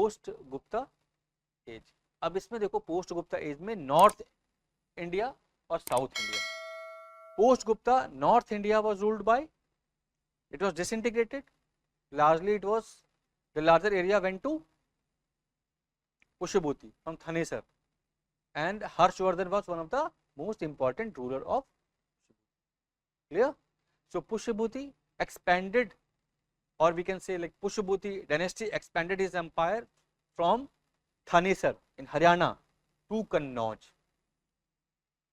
Post Gupta as. अब इसमें देखो पोस्ट गुप्ता एज में नॉर्थ इंडिया और south India. Post Gupta north India was ruled by, it was disintegrated, largely it was, the larger area went to Pushubhuti from Thanesar, and Harshvardhan was one of the most important ruler of, clear? So Pushubhuti expanded, or we can say like Pushubhuti dynasty expanded his empire from Thanesar in Haryana to Kannauj।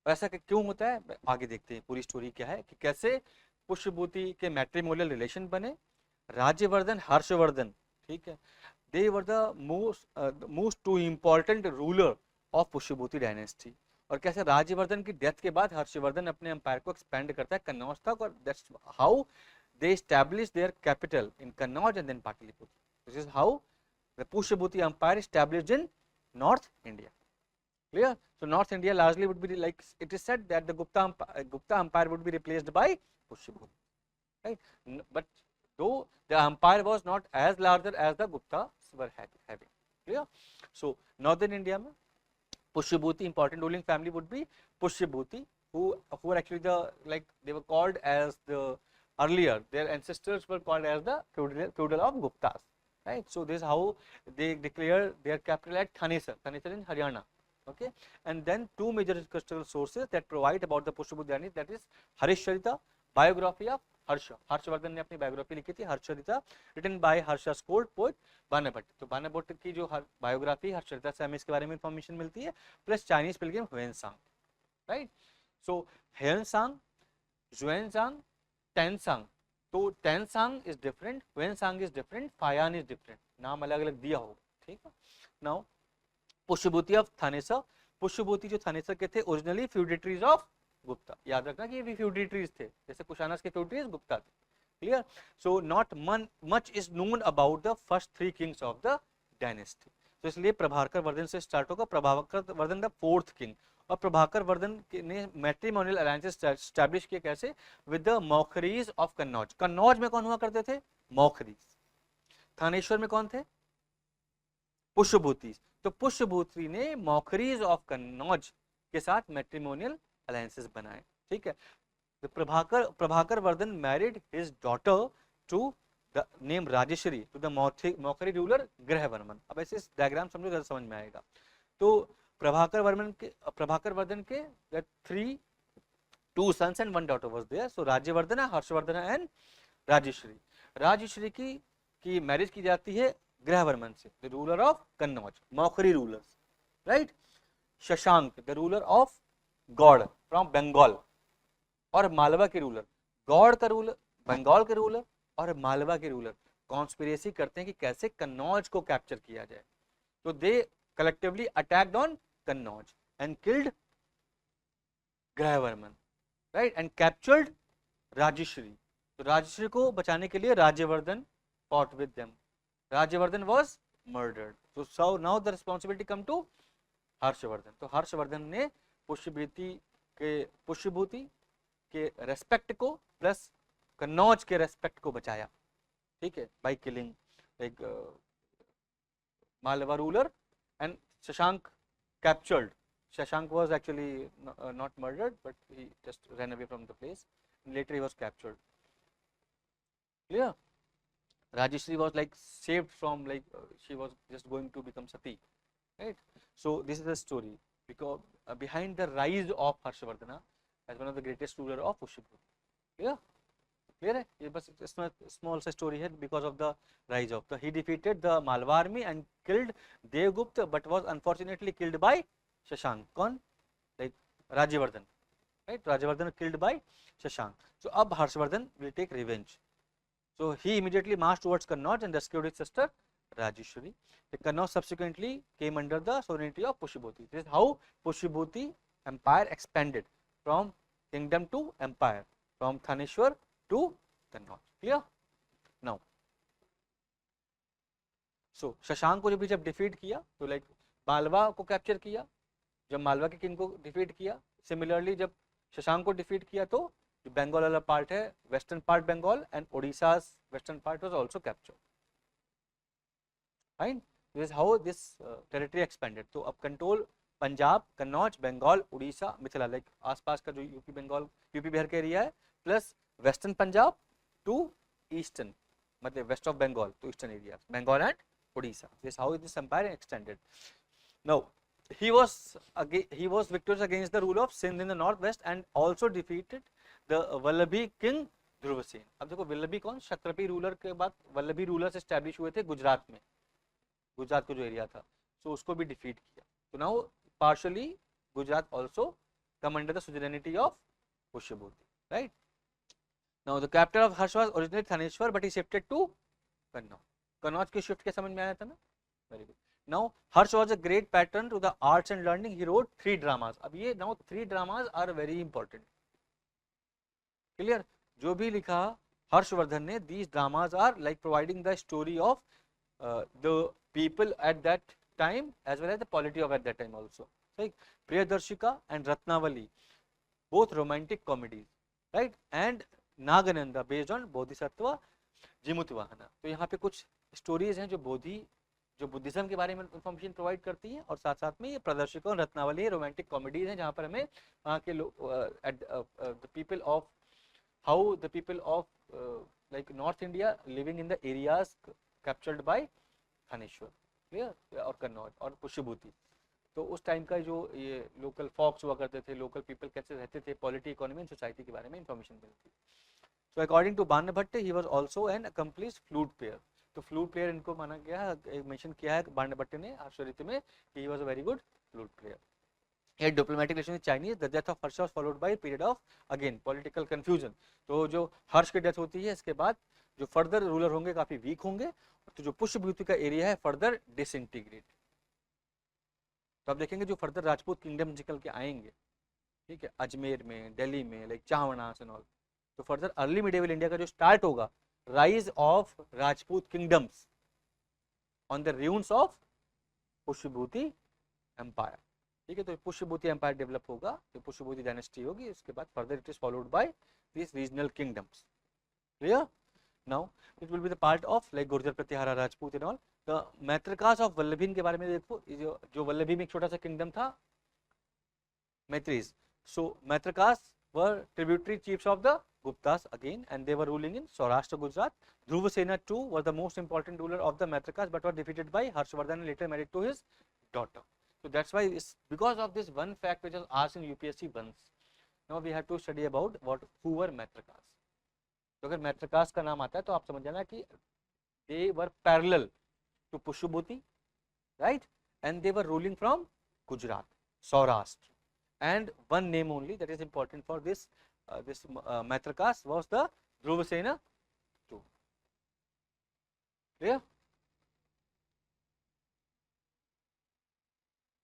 ऐसा क्यों होता है आगे देखते हैं पूरी story क्या है कि कैसे पुष्यभूति के मैट्रिमोनियल रिलेशन बने। राज्यवर्धन हर्षवर्धन, ठीक है, they were the most two important ruler of Pushyabhuti dynasty. और कैसे राज्यवर्धन की डेथ के बाद हर्षवर्धन अपने एम्पायर को एक्सपेंड करता है कन्नौज तक, और that's how they establish their capital in Kannauj and then Pataliputra. This is how the Pushyabhuti empire established in north India. Clear? So North India largely would be like, it is said that the Gupta empire would be replaced by Pushyabhuti, right? But though the empire was not as larger as the Guptas were having. Clear? So Northern India mein Pushyabhuti important ruling family would be Pushyabhuti, who were actually the, like they were called as the earlier, their ancestors were called as the feudal of Guptas, right? So this is how they declare their capital at Thanesar in Haryana. Okay, and then two major historical sources that provide about the Pushyabhuti dynasty, that is Harishcharita, biography of Harsha। Harshvardhan ने अपनी biography लिखी थी हर्षचरिता, written by Harsha's court poet बानाभट्ट। तो बानाभट्ट की जो biography हर्षचरिता से हमें इसके बारे में इंफॉर्मेशन मिलती है, plus Chinese pilgrim Hiuen Tsang, right? So Hiuen Tsang, Xuanzang, Tensang. तो Tensang is different, Hiuen Tsang is different, Faxian is different, नाम अलग अलग दिया होगा, ठीक है। नाउ पुष्यभूति ऑफ थानेसर, पुष्यभूति जो थानेसर के थे ओरिजिनली फ्यूडेटरीज ऑफ गुप्ता। याद रखना कि ये भी फ्यूडेटरीज थे, जैसे कुशानस के फ्यूडेटरीज गुप्ता थे। Clear? So not much is known about the first three kings of the dynasty. तो इसलिए प्रभाकर वर्धन से स्टार्ट होगा, Prabhakar Vardhan the fourth king. और प्रभाकर वर्धन ने मैट्रिमोनियल अलायंसेस एस्टैब्लिश किए, कैसे? With the Maukharis of Kannauj. Kannauj में कौन हुआ करते थे? मौखरीज। थानेश्वर में कौन थे? पुष्यभूति। तो पुष्यभूति ने मौखरीज ऑफ कन्नौज के साथ मैट्रिमोनियल अलायंसेस बनाए, ठीक है। तो Prabhakar Vardhan married his daughter to the name Rajeshwari to the Maukhari ruler Grahavarman. अब ऐसे डायग्राम समझो, जरा समझ में आएगा। तो प्रभाकर वर्धन के two sons and one daughter was there. So Rajyavardhan, Harshavardhan and Rajeshwari. Rajeshwari की मैरिज की जाती है ग्रहवर्मन से, the ruler of Kannauj, Maukhari rulers, right. Shashank, the ruler of Gaur from Bengal, और मालवा के रूलर, गौड़ का रूलर, बंगाल के रूलर और मालवा के रूलर कॉन्स्पिरेसी करते हैं कि कैसे कन्नौज को कैप्चर किया जाए। तो they collectively attacked on Kannauj and killed Grahavarman, right, and captured Rajeshwari. तो राजेश्वरी को बचाने के लिए Rajyavardhan fought with them. Rajyavardhan was murdered. So now the responsibility come to Harshvardhan. तो हर्षवर्धन ने पुष्यभूति के रेस्पेक्ट को प्लस कन्नौज के रेस्पेक्ट को बचाया, ठीक है, by killing like Malwa ruler and Shashank captured. Shashank was actually not murdered, but he just ran away from the place. Later he was captured. Clear? Rajeshri was like saved from, like she was just going to become Sati, right? So this is the story because behind the rise of Harshavardhana as one of the greatest ruler of Pushyabhuti. Clear? Clear है? ये बस small सा story है because of the rise of he defeated the Malwa army and killed Devgupta, but was unfortunately killed by Shashank. कौन? Like Rajyavardhan, right? Rajyavardhan killed by Shashank. So अब Harshvardhan will take revenge. So he immediately marched towards Kannauj and rescued his sister Rajeshwari. The Kannauj subsequently came under the sovereignty of Pushyabhuti. This is how Pushyabhuti empire expanded from kingdom to empire, from Thaneshwar to Kannauj. Clear? Now, so Shashank को जब defeat किया तो like Malwa को capture किया, जब मालवा के king को defeat किया, सिमिलरली जब शशांक को डिफीट किया तो जो बंगाल वाला पार्ट है, western part Bengal and Odisha western part was also captured, fine. This is how this territory expanded. तो अब कंट्रोल पंजाब, कन्नौज, बंगाल, उड़ीसा, मिथिला, लाइक आसपास का जो यूपी बंगाल, यूपी बिहार का एरिया है, plus western Punjab to eastern, मतलब west of Bengal to eastern area, Bengal and Orissa. This how this empire extended. Now he was victorious against the rule of Sindh in the northwest and also defeated the Vallabhi king Dhruvasena. अब देखो वल्लभी कौन, क्षत्रपी ruler के बाद Vallabhi rulers establish हुए थे गुजरात में, गुजरात का जो एरिया था, so उसको भी डिफीट किया. तो now partially Gujarat also come under the suzerainty of Pushyabhuti, right. Now the capital of Harsh was originally Thaneshwar but he shifted to Kannauj. Kannauj की शिफ्ट के समझ में आया था ना, very good. Now Harsh was a great patron to the arts and learning. He wrote 3 dramas. अब ये now 3 dramas are very important. Clear? जो भी लिखा हर्षवर्धन ने, these dramas are like providing the story of the people at that time as well as the polity of at that time also. Right? Priyadarshika and Ratnavali, both romantic comedies, right? And Nagananda based on Bodhisattva Jimutvahana. तो यहाँ पे कुछ stories हैं जो Buddhism के बारे में information provide करती हैं, और साथ साथ में ये प्रदर्शकों और रत्नावली रोमांटिक कॉमेडीज हैं जहाँ पर हमें वहाँ के the people of how the people of like north India living in the areas captured by Thaneshwar, clear, और कन्नौज और पुष्यभूति. तो उस टाइम का जो ये लोकल फॉक्स हुआ करते थे, लोकल पीपल कैसे रहते थे, पॉलिटी, इकोनॉमी एंड सोसाइटी के बारे में इंफॉर्मेशन मिलती है. So according to Banabhatta he was also an accomplished flute player. तो फ्लूट प्लेयर इनको माना गया, मेंशन किया है बाणभट्ट ने हर्षचरित्र में, he was a very good flute player. He had diplomatic relations with Chinese. The death of Harsha was followed by a period of again political confusion. तो जो हर्ष की डेथ होती है इसके बाद जो फर्दर रूलर होंगे काफी वीक होंगे, तो जो पुष्यभूति का एरिया है फर्दर डिसइंटीग्रेट. तो आप देखेंगे जो फर्दर राजपूत किंगडम निकल के आएंगे, ठीक है, अजमेर में, दिल्ली में, लाइक चावनास एंड ऑल. तो फर्दर अर्ली मिडिवल इंडिया का जो स्टार्ट होगा, rise of Rajput kingdoms on the ruins of Pushyabhuti empire. ठीक है, तो पुष्यभूति एम्पायर डेवलप होगा, तो पुष्यभूति डायनेस्टी होगी, उसके बाद further it is followed by this regional kingdoms. Clear? Now it will be the part of like Gurjara, Pratihara, Rajput and all. The Maitrakas of Valabhi के बारे में देखो, जो वल्लभी में एक छोटा सा किंगडम था Maitris. So Maitrakas were tributary chiefs of the Guptas again, and they were ruling in Saurashtra, Gujarat. Dhruvasena too was the most important ruler of the Matrikas, but were defeated by Harshvardhan and later married to his daughter. So that's why it's because of this one fact which was asked in UPSC once. Now we have to study about who were Matrikas. तो अगर Matrikas का नाम आता है तो आप समझ जाना कि they were parallel to Pushubhuti, right? And they were ruling from Gujarat, Saurashtra, and one name only that is important for this Matrikas was the Dhruvasena too. Clear?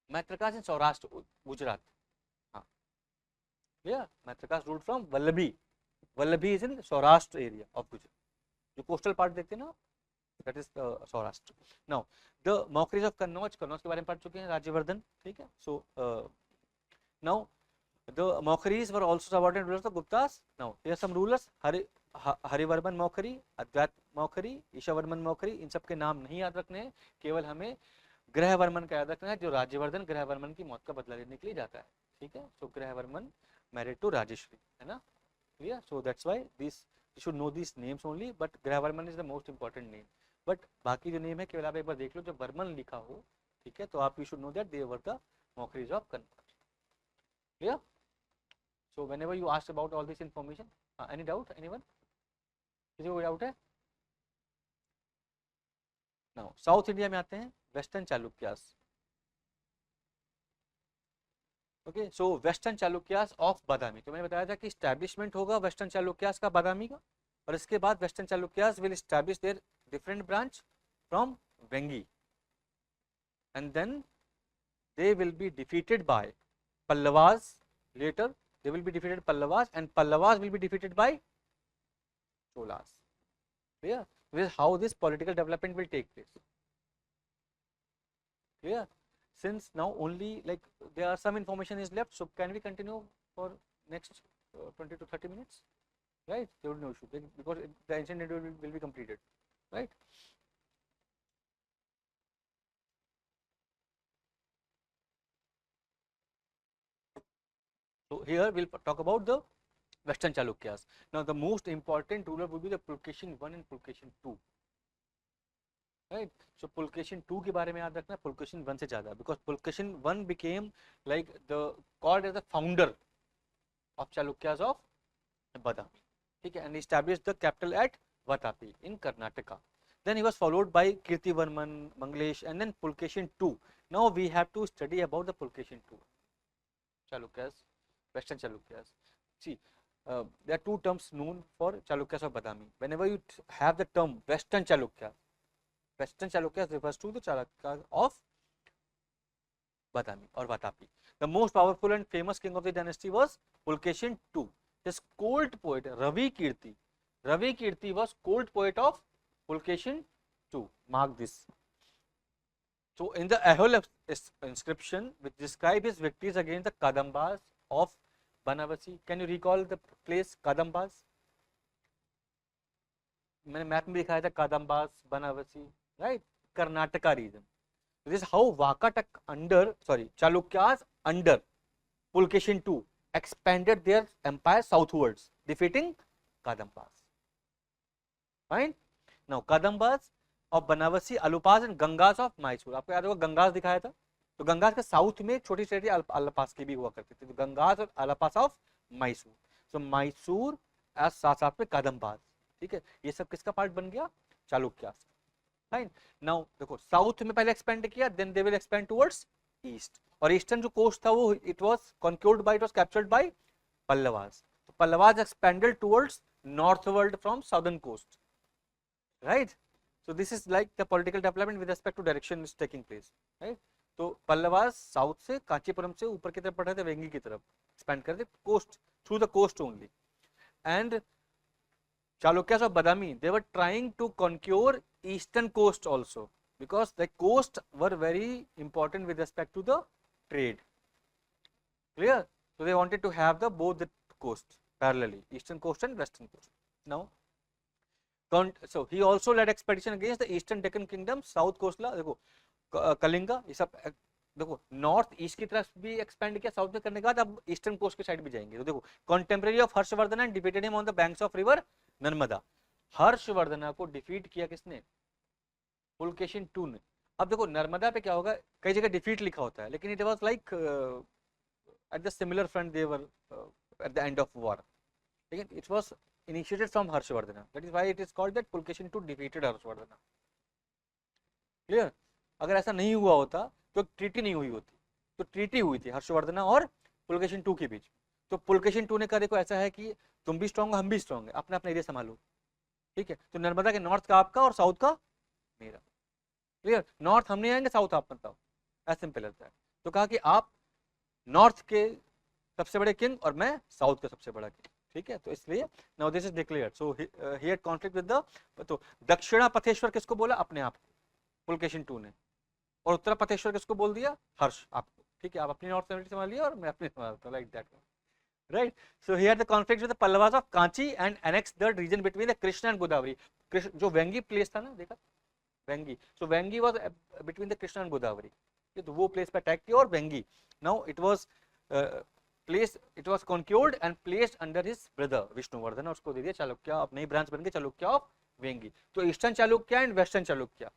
Matrikas in Saurashtra, Gujarat. Clear? Matrikas ruled from Vallabhi. Vallabhi is in Saurashtra area of Gujarat. जो coastal part देखते हैं ना, that is Saurashtra. Now the mockeries of Kannauj, Kannauj के बारे में पढ़ चुके हैं, राज्यवर्धन, ठीक है. So now the mockeries were also subordinate rulers of Guptas. Now here are some rulers: Harivarman Maukhari, अद्वैत मौखरी, ईशावर्मन मौखरी. इन सब के नाम नहीं याद रखने हैं, केवल हमें ग्रहवर्मन का याद रखना है, जो राज्यवर्धन ग्रहवर्मन की मौत का बदला लेने के लिए जाता है. ठीक है, सो ग्रहवर्मन मैरिड टू राजेश्वरी, है ना, clear. So that's why this you should no this names only, but Grahavarman is the most important name. But बाकी जो नेम है केवल आप एक बार देख लो, जब वर्मन लिखा हो, ठीक है, तो आप you should know that they were the Maukharis of Kannauj. Clear? So whenever you asked about all this information, any doubt, anyone? किसी को डाउट है? Now साउथ इंडिया में आते हैं, western Chalukyas. Okay, so western Chalukyas of Badami. तो मैंने बताया था कि स्टैब्लिशमेंट होगा वेस्टर्न चालुक्यास का बादामी का, और इसके बाद western Chalukyas will establish their different branch from Vengi, and then they will be defeated by Pallavas later. They will be defeated Pallavas, and Pallavas will be defeated by Cholas. Clear? This is how this political development will take place. Clear? Since now only like there are some information is left, so can we continue for next 20 to 30 minutes? Right? There will be no issue because the ancient will be completed. Right? So here we'll talk about the Western Chalukyas. Now the most important ruler will be the Pulkeshin 1 and Pulkeshin 2. Right? So Pulkeshin 2 के बारे में याद रखना, Pulkeshin 1 से ज़्यादा, because Pulkeshin 1 became like the called as the founder of Chalukyas of Badami. ठीक है, and he established the capital at Vatapi in Karnataka. Then he was followed by Kirtivarman, Manglesh, and then Pulkeshin 2. Now we have to study about the Pulkeshin 2 Chalukyas, Western Chalukyas. See, there are two terms known for Chalukyas of Badami. Whenever you have the term Western Chalukya refers to the Chalukyas of Badami or Vatapi. The most powerful and famous king of the dynasty was Pulkeshin II. His court poet Ravi Kirti was court poet of Pulkeshin II. Mark this. So in the Ahol inscription which describe his victories against the Kadambas of Banavasi, can you recall the place Kadambas? मैंने map में दिखाया था Kadambas, Banavasi, right? Karnataka region. This is how Chalukyas under Pulkeshin II expanded their empire southwards, defeating Kadambas. Fine. Now Kadambas of Banavasi, Alupas and Gangas of Mysore. आपको याद होगा गंगास दिखाया था, तो गंगास के साउथ में एक छोटी छोटी अलापास की भी हुआ करती थी, तो गंगास और Alupas of Mysore. So Mysore as साथ साथ में कदम्बास. ठीक है, ये सब किसका पार्ट बन गया? चालुक्यास. फाइन. नाउ देखो साउथ में पहले एक्सपेंड किया, then they will expand towards east, और ईस्टर्न जो कोस्ट था वो it was conquered by, it was captured by Pallavas. तो Pallavas expanded towards northward from southern coast, right. So this is like the political development with respect to direction is taking place, right? तो Pallavas south से कांचीपुरम से ऊपर की तरफ बढ़ रहे थे, वेंगी की तरफ एक्सपेंड कर रहे थे, coast through the coast only. And Chalukyas of Badami, they were trying to conquer eastern coast also, because the coast were very important with respect to the trade. Clear? So they wanted to have the both the coast parallelly, eastern coast and western coast. Now so he also led expedition against the eastern Deccan kingdom, south coast ला देखो कलिंगा, ये सब देखो north east की तरफ भी expand किया south में करने के बाद अब ईस्टर्न कोस्ट की साइड भी जाएंगे. तो देखो contemporary of Harshvardhan and defeated him on the banks of river Narmada. Harshvardhan को डिफीट किया किसने? पुलकेशिन II ने. अब देखो नर्मदा पे क्या होगा, कई जगह डिफीट लिखा होता है, लेकिन it was like at the similar front they were at the end of war, लेकिन it was initiated from Harshvardhana. That is why it is called that Pulkeshin II defeated Harshvardhana. Clear? अगर ऐसा नहीं हुआ होता तो treaty नहीं हुई होती. तो ट्रीटी हुई थी हर्षवर्धन और पुलकेशिन II के बीच. तो पुलकेशिन II ने कहा देखो ऐसा है कि तुम भी स्ट्रॉन्ग हो, हम भी स्ट्रॉन्ग है, अपना अपना एरिया संभालो. ठीक है, तो नर्मदा के नॉर्थ का आपका और साउथ का मेरा. क्लियर? नॉर्थ हम नहीं आएंगे, साउथ आप मत आओ, ऐसा सिंपल रहता है. तो कहा कि आप नॉर्थ के सबसे बड़े किंग और मैं साउथ का सबसे बड़ा किंग. ठीक है, तो इसलिए now this is declared. So he had conflict with the, तो दक्षिणा पथेश्वर किसको बोला? अपने आप को, पुलकेशिन II ने. और उत्तरा पथेश्वर किसको बोल दिया? हर्ष आपको. ठीक है, आप अपनी नॉर्थ सेमेटिक संभालिए और मैं अपनी संभालता हूं, like that, right. So he had the conflict with the Pallavas of Kanchi and annexed the region between the Krishna and Godavari. जो वेंगी प्लेस था ना, देखा Vengi, so Vengi was between the Krishna and Godavari. तो वो प्लेस पे अटैक किया और Vengi now it was place, it was conquered and placed under his brother Vishnuvardhan, और उसको दे दिया चालुक्य. अब नई ब्रांच बन गई चालुक्य ऑफ वेंगी. तो eastern Chalukya and western Chalukya.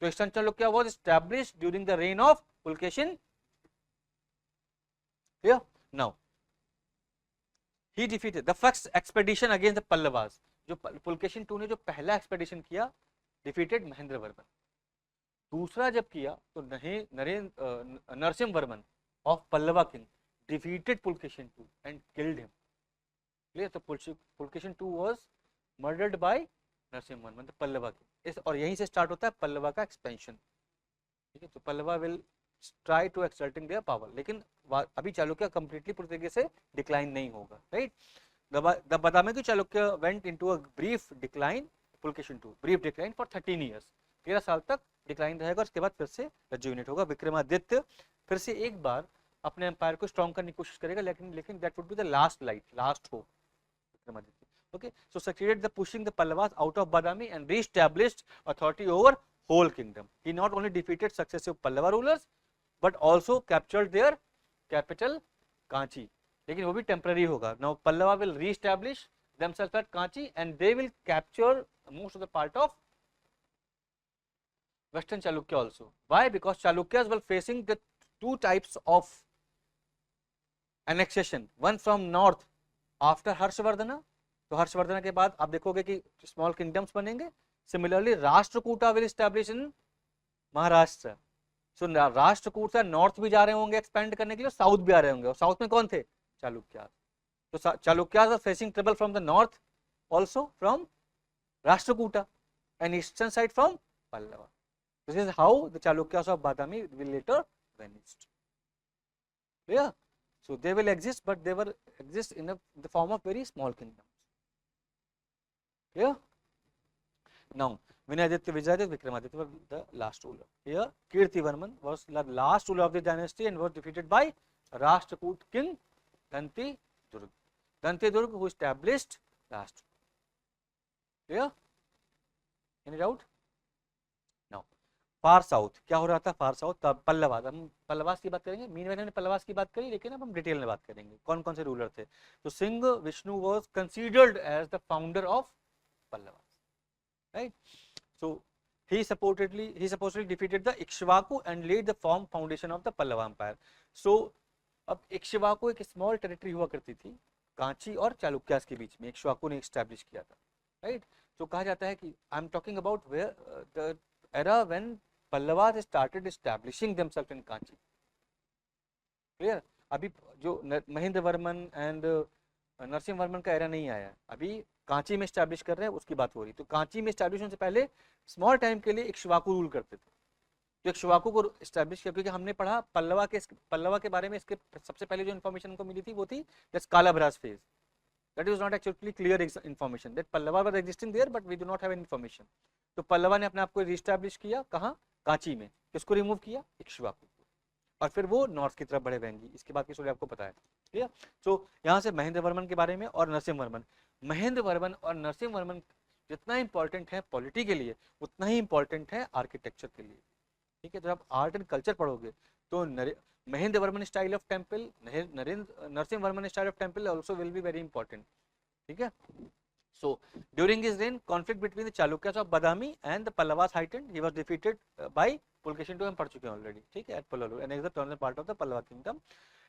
तो eastern Chalukya was established during the reign of Pulakeshin. Here now he defeated the first expedition against the Pallavas. जो पुलकेशिन II ने जो पहला एक्सपेडिशन किया, डिफीटेड महेंद्र वर्मन. दूसरा जब किया तो Narasimha Varman of Pallava king defeated Pulkeshin II and killed him. Clear? So Pulkeshin II was murdered by Narasimhavarman, the Pallava king. इस और यहीं से स्टार्ट होता है पल्लवा का एक्सपेंशन. ठीक है, तो Pallava will try to exerting their power, लेकिन अभी चालुक्य कंप्लीटली पूरी तरीके से डिक्लाइन नहीं होगा, right. The Badami Chalukya went into a brief decline, Pulakeshin II brief decline for 13 years. 13 साल तक डिक्लाइन रहेगा, उसके बाद फिर से रिज्यूनेट होगा. विक्रमादित्य फिर से एक बार अपने एम्पायर को स्ट्रॉन्ग करने की कोशिश करेगा, लेकिन that would be the last light, last hope. Vikramaditya. Okay, so succeeded the pushing the Pallavas out of Badami and reestablished authority over whole kingdom. He not only defeated successive Pallava rulers but also captured their capital Kanchi. लेकिन वो भी temporary होगा. Now Pallava will re-establish themselves at Kanchi and they will capture most of the part of Western Chalukya also. Why? Because Chalukyas were facing the two types of annexation. One from north after Harshvardhana. तो हर्षवर्धन के बाद आप देखोगे कि small kingdoms बनेंगे. Similarly Rashtrakuta will establish in Maharashtra. So Rashtrakuta से north भी जा रहे होंगे एक्सपेंड करने के लिए, साउथ भी आ रहे होंगे. और साउथ में कौन थे? चालुक्यास. तो Chalukyas are facing trouble from the north, also from Rashtrakuta, and eastern side from Pallava. This is how the Chalukyas of Badami will later vanished. Clear? So they will exist, but they will exist in the form of very small kingdoms. Clear? Now, Vinayaditya, Vijayaditya, Vikramaditya were the last ruler. Here, Kirtivarman was the last ruler of the dynasty and was defeated by Rashtrakoot king Danti Durg. Danti Durg, who established last. Clear? Any doubt? Far south क्या हो रहा था? फार south Pallavas. हम पल्लवास की बात करेंगे. Mean मैंने पल्लवास की बात करी, लेकिन अब हम डिटेल में बात करेंगे कौन कौन से रूलर थे. तो Simha Vishnu was considered as the founder of Pallavas, right. So he supposedly defeated the Ikshvaku and laid the foundation of the Pallava Empire. So अब इक्ष्वाकु एक स्मॉल टेरिटरी हुआ करती थी कांची और चालुक्यास के बीच में, इक्ष्वाकु ने एस्टैब्लिश किया था, राइट. तो कहा जाता है कि I am talking about where the era when Pallavas started establishing themselves in Kanchi. Clear? अभी जो महेंद्र वर्मन एंड नरसिंह वर्मन का एरा नहीं आया, अभी कांची में स्टैब्लिश कर रहे हैं, उसकी बात हो रही. तो कांची में स्टैब्लिश होने से पहले स्मॉल टाइम के लिए इक्ष्वाकु रूल करते थे. तो इक्ष्वाकु को स्टैब्लिश किया, क्योंकि हमने पढ़ा पल्लवा के बारे में. इसके सबसे पहले जो इन्फॉर्मेशन हमको मिली थी वो थी that's Kalabhras phase. That is not actually clear information that Pallava were existing there, but we do not have any information. तो पल्लवा ने अपने आप को रिस्टैब्लिश किया कहाँ? कांची में. किसको रिमूव किया? इक्ष्वाकु को. और फिर वो नॉर्थ की तरफ बढ़े रहेंगी. इसके बाद की स्टोरी आपको पता है. ठीक है. सो यहाँ से महेंद्र वर्मन के बारे में और नरसिंह वर्मन. महेंद्र वर्मन और नरसिंह वर्मन जितना इंपॉर्टेंट है पॉलिटी के लिए, उतना ही इंपॉर्टेंट है आर्किटेक्चर के लिए. ठीक है. तो आप आर्ट एंड कल्चर पढ़ोगे तो Mahendra Varman style of temple, Narasimha Varman style of temple also will be very important. ठीक है. So during his reign, conflict between the Chalukyas of Badami and the Pallavas heightened. He was defeated by Pulkeshin II. हम पढ़ चुके हैं already. ठीक है. At Pallava and is the northern part of the Pallava kingdom.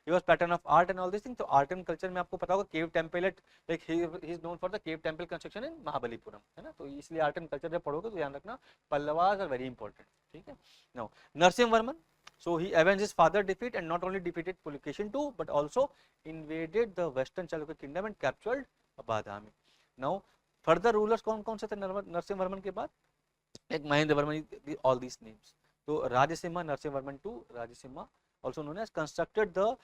He was pattern of art and all these things. तो art and culture में आपको पता होगा cave temple, like he is known for the cave temple construction in Mahabalipuram, है ना. तो इसलिए art and culture जब पढ़ोगे तो ध्यान रखना Pallavas are very important. ठीक है. Now Narasimha Varman, so he avenged his father defeat and not only defeated Pulkeshin II but also invaded the western Chalukya kingdom and captured Badami. Now further rulers कौन कौन से थे नरसिंह वर्मन के बाद? एक Mahendra Varman, all these names. तो Rajasimha, Narasimha Varman II, Rajasimha also known as constructed the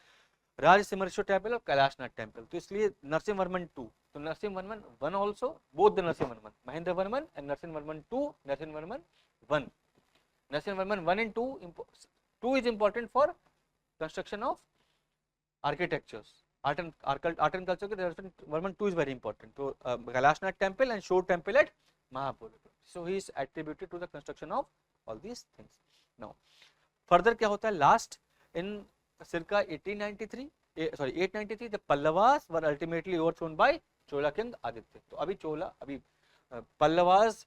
Rajasimhaeshwar temple of Kailashnath temple. तो इसलिए नरसिंह वर्मन II. तो Narasimha Varman I also, both the Narasimha Varman, Mahendra Varman and Narasimha Varman II, Narasimha Varman I. Narasimha Varman I and II is important for construction of architectures. Art and culture के Narasimha Varman II is very important. So Kailashnath temple and Shore temple at Mahabalipuram. So he is attributed to the construction of all these things. Now further क्या होता है? Last in circa 893 the Pallavas were ultimately overthrown by Chola king Aditya. तो अभी Pallavas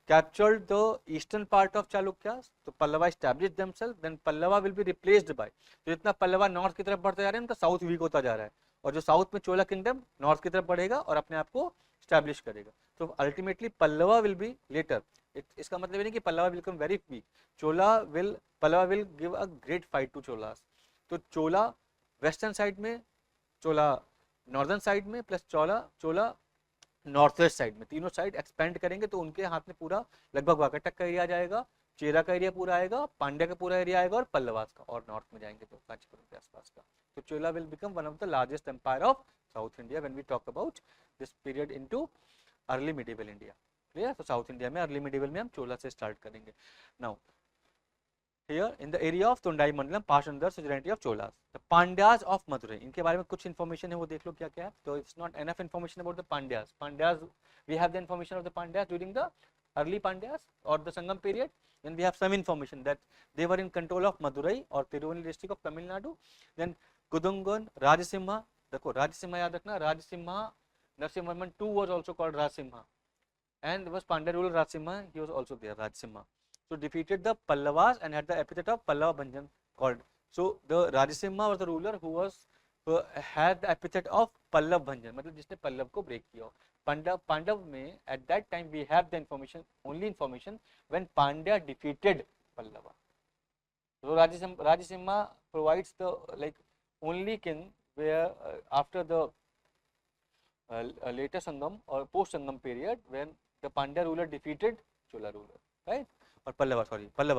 captured the eastern part of Chalukyas. तो Pallava established themselves. Then Pallava will be replaced by, तो जितना Pallava north की तरफ बढ़ते जा रहे हैं उनका साउथ वीक होता जा रहा है, और जो साउथ में चोला किंगडम नॉर्थ की तरफ बढ़ेगा और अपने आप को स्टैब्लिश करेगा. तो ultimately Pallava will be later. इसका मतलब नहीं कि Pallava will become very weak. Pallava will give a great fight to Cholas. तो चोला वेस्टर्न साइड में, चोला नॉर्दर्न साइड में, plus Chola north west side में, तीनों साइड एक्सपेंड करेंगे. तो उनके हाथ में पूरा लगभग वाकाटक का एरिया आ जाएगा, चेरा का एरिया पूरा आएगा, पांड्या का पूरा एरिया आएगा और पल्लवास का, और नॉर्थ में जाएंगे तो कांचीपुरम के आसपास का. तो Chola will become one of the largest empire of south India when we talk about this period into early medieval India. Clear. तो साउथ इंडिया में अर्ली मिडिवल में हम चोला से स्टार्ट करेंगे. Now here in the area of Tundai Mandalam passed under suzerainty of Cholas. The Pandyas of Madurai, इनके बारे में कुछ information है वो देख लो क्या क्या है. तो it's not enough information about the Pandyas. We have the information of the Pandyas during the early Pandyas or the Sangam period. Then we have some information that they were in control of Madurai or Tirunelveli district of Tamil Nadu. Then Kudungan, Rajasimha, देखो राजसिम्हा याद रखना, Rajasimha Narasimhavarman II was also called Rajsimha, and was Pandya ruler Rajsimha, he was also there, Rajsimha. So defeated the Pallavas and had the epithet of Pallava Bhanjan called. So the Rajsimha was the ruler who was had the epithet of Pallav Bhanjan, मतलब जिसने पल्लव को break किया. पांडव में at that time we have the information, only information when Pandya defeated Pallava. So Rajasimha provides the like only king where after the later Sangam or post Sangam period when the Pandya ruler defeated Chola ruler, right? Or Pallava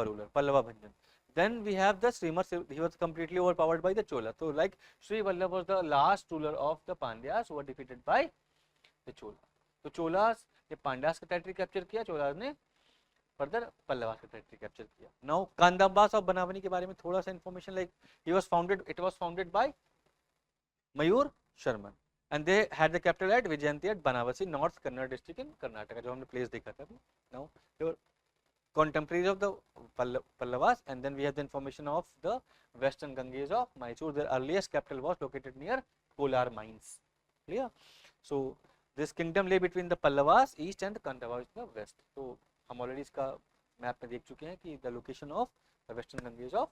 ruler, Pallava Bhanjan. Then we have the Srimar, he was completely overpowered by the Chola. So like Sri Vallabh was the last ruler of the Pandyas who were defeated by the Chola. So Cholas ने Pandyas का territory capture किया, Cholas ने further Pallavas का territory capture किया. Now Kandambas of Banavani के बारे में थोड़ा सा information, like it was founded by Mayur Sharman. And they had the capital at Vijayanti at Banavasi, North Kannada district in Karnataka, जो हमने place देखा था. Now they were contemporaries of the Pallavas, and then we have the information of the western Ganges of Mysore. Their earliest capital was located near Kolar mines. Clear? So this kingdom lay between the Pallavas east and Kandavas in the west. So हम already इसका map में देख चुके हैं कि the location of the western Ganges of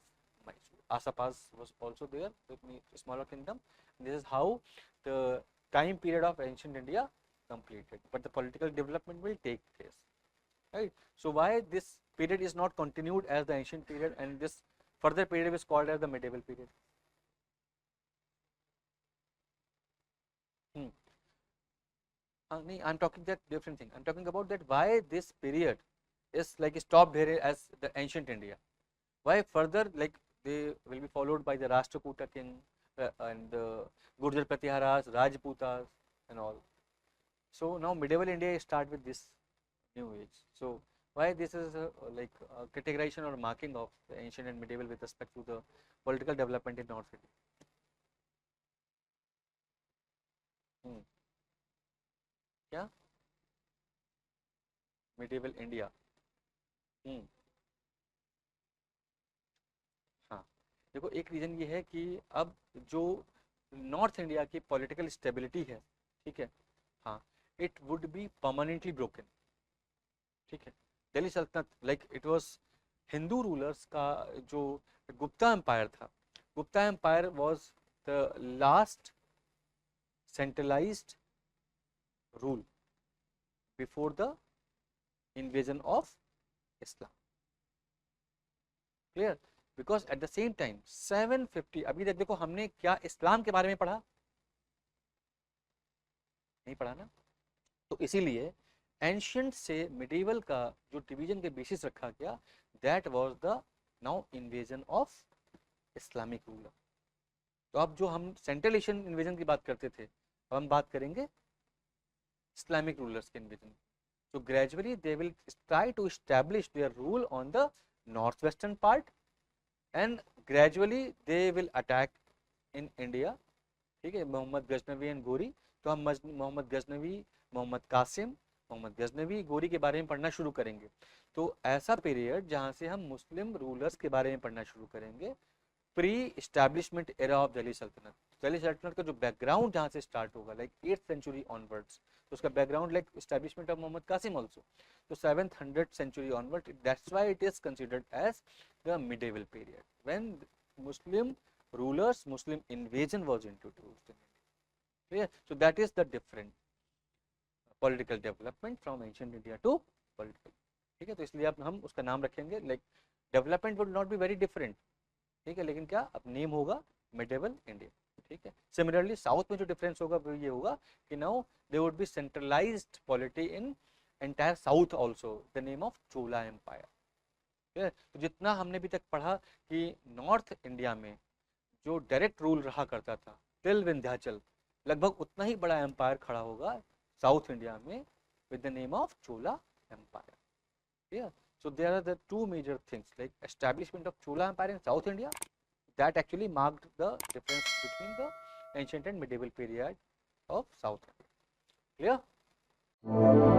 Mysore. Asapas was also there with a smaller kingdom. This is how the time period of ancient India completed, but the political development will take place, right? So why this period is not continued as the ancient period and this further period is called as the medieval period? I'm talking that different thing. I'm talking about that why this period is like stopped here as the ancient India. Why further like they will be followed by the Rashtrakuta king and the Gurjar Pratiharas, Rajputas and all. So now medieval India start with this new age. So why this is like a categorization or marking of the ancient and medieval with respect to the political development in North India? क्या medieval India? हाँ, देखो एक reason ये है कि अब जो north India की पॉलिटिकल स्टेबिलिटी है, ठीक है, हाँ, it would be permanently broken. ठीक है, दिल्ली सल्तनत like it was Hindu rulers का जो गुप्ता एम्पायर था, Gupta empire was the last centralised rule before the invasion of Islam. Clear? Because at the same time 750, अभी तक देखो हमने क्या इस्लाम के बारे में पढ़ा नहीं पढ़ा ना, तो इसीलिए एंशियंट से मिडिवल का जो डिवीजन के बेसिस रखा गया that was the now invasion of Islamic ruler. तो अब जो हम सेंट्रल एशियन इन्वेजन की बात करते थे अब हम बात करेंगे इस्लामिक रूलर्स के invasion. So gradually they will try to establish their rule on the northwestern part and gradually they will attack in India. ठीक है, मोहम्मद गजनवी एंड गोरी. तो हम मोहम्मद गजनवी, मोहम्मद कासिम, मोहम्मद गजनवी, गोरी के बारे में पढ़ना शुरू करेंगे. तो ऐसा पीरियड जहाँ से हम मुस्लिम रूलर्स के बारे में पढ़ना शुरू करेंगे pre establishment era of Delhi सल्तनत. दिल्ली सल्तनत का जो बैकग्राउंड जहाँ से स्टार्ट होगा लाइक 8th century ऑनवर्ड्स, तो उसका background like establishment of Mohammad Qasim also, तो 700th century onward. That's why it is considered as the medieval period when Muslim rulers, Muslim invasion was introduced in India. So that is the different political development from ancient India to political. ठीक है, तो इसलिए अब हम उसका नाम रखेंगे like development would not be very different. ठीक है, लेकिन क्या अब नेम होगा मिडिवल इंडिया. ठीक है, सिमिलरली साउथ में जो डिफरेंस होगा वो ये होगा कि now they would be centralised polity in entire south also the name of Chola empire. ठीक है, तो जितना हमने अभी तक पढ़ा कि नॉर्थ इंडिया में जो डायरेक्ट रूल रहा करता था टिल विंध्याचल, लगभग उतना ही बड़ा एम्पायर खड़ा होगा साउथ इंडिया में with the name of Chola empire. ठीक है, so there are the two major things like establishment of Chola Empire in South India that actually marked the difference between the ancient and medieval period of South India. Clear?